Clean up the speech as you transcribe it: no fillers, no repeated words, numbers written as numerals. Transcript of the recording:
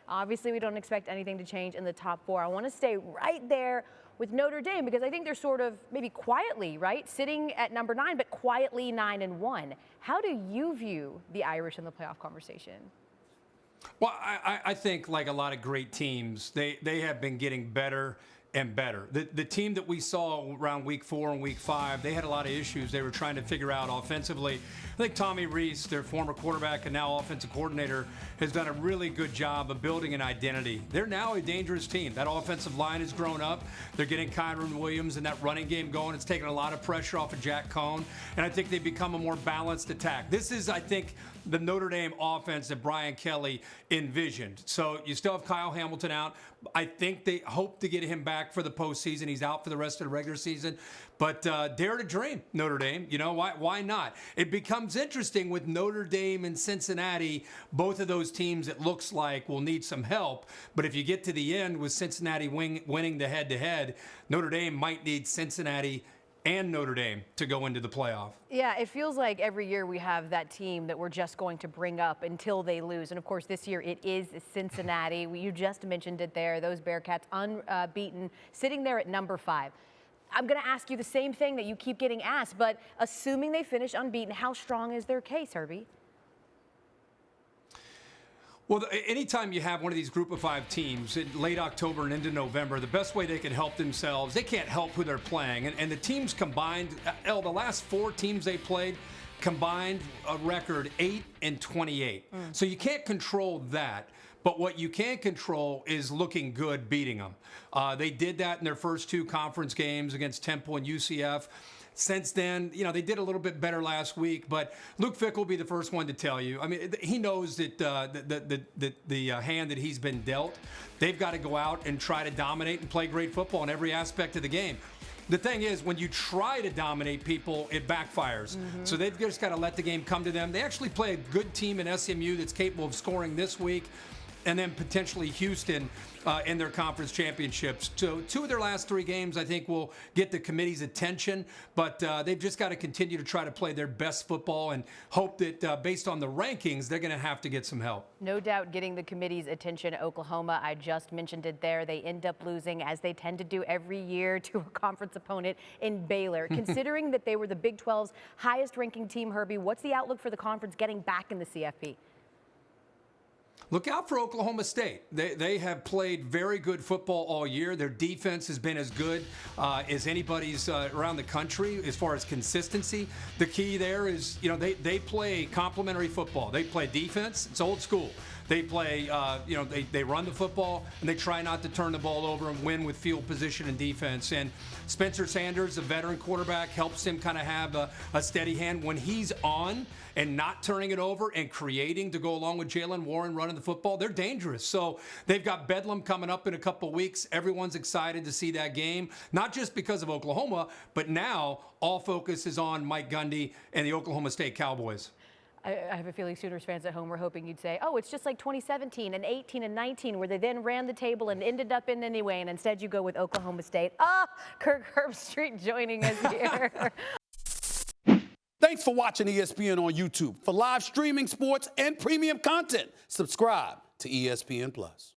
Obviously, we don't expect anything to change in the top 4. I want to stay right there with Notre Dame because I think they're sort of maybe quietly, right, sitting at number 9, but quietly 9-1. How do you view the Irish in the playoff conversation? Well, I think like a lot of great teams, they have been getting better and better. The team that we saw around week 4 and week 5, they had a lot of issues they were trying to figure out offensively. I think Tommy Rees, their former quarterback and now offensive coordinator, has done a really good job of building an identity. They're now a dangerous team. That offensive line has grown up. They're getting Kyron Williams and that running game going. It's taken a lot of pressure off of Jack Cohn, and I think they've become a more balanced attack. This is, I think, the Notre Dame offense that Brian Kelly envisioned. So you still have Kyle Hamilton out. I think they hope to get him back for the postseason. He's out for the rest of the regular season. But dare to dream, Notre Dame. You know, why not? It becomes interesting with Notre Dame and Cincinnati. Both of those teams, it looks like, will need some help. But if you get to the end with Cincinnati winning the head-to-head, Notre Dame might need Cincinnati and Notre Dame to go into the playoff. Yeah, it feels like every year we have that team that we're just going to bring up until they lose. And, of course, this year it is Cincinnati. You just mentioned it there. Those Bearcats unbeaten, sitting there at number 5. I'm going to ask you the same thing that you keep getting asked, but assuming they finish unbeaten, how strong is their case, Herbie? Well, anytime you have one of these group of 5 teams in late October and into November, the best way they can help themselves, they can't help who they're playing. And the teams combined, the last 4 teams they played combined a record 8-28. So you can't control that. But what you can control is looking good, beating them. They did that in their first 2 conference games against Temple and UCF. Since then, you know, they did a little bit better last week, but Luke Fickell will be the first one to tell you. I mean, he knows that the hand that he's been dealt, they've got to go out and try to dominate and play great football in every aspect of the game. The thing is, when you try to dominate people, it backfires. So they've just got to let the game come to them. They actually play a good team in SMU that's capable of scoring this week, and then potentially Houston in their conference championships. So 2 of their last 3 games, I think, will get the committee's attention, but they've just got to continue to try to play their best football and hope that based on the rankings, they're going to have to get some help. No doubt getting the committee's attention. Oklahoma, I just mentioned it there. They end up losing, as they tend to do every year, to a conference opponent in Baylor. Considering that they were the Big 12's highest-ranking team, Herbie, what's the outlook for the conference getting back in the CFP? Look out for Oklahoma State. They have played very good football all year. Their defense has been as good as anybody's around the country as far as consistency. The key there is, you know, they play complementary football. They play defense. It's old school. They play, you know, they run the football, and they try not to turn the ball over and win with field position and defense. And Spencer Sanders, a veteran quarterback, helps him kind of have a steady hand when he's on and not turning it over and creating to go along with Jalen Warren running the football. They're dangerous. So they've got Bedlam coming up in a couple weeks. Everyone's excited to see that game, not just because of Oklahoma, but now all focus is on Mike Gundy and the Oklahoma State Cowboys. I have a feeling Sooners fans at home were hoping you'd say, oh, it's just like 2017 and 18 and 19 where they then ran the table and ended up in anyway, and instead you go with Oklahoma State. Kirk Herbstreit joining us here. Thanks for watching ESPN on YouTube. For live streaming, sports, and premium content, subscribe to ESPN+.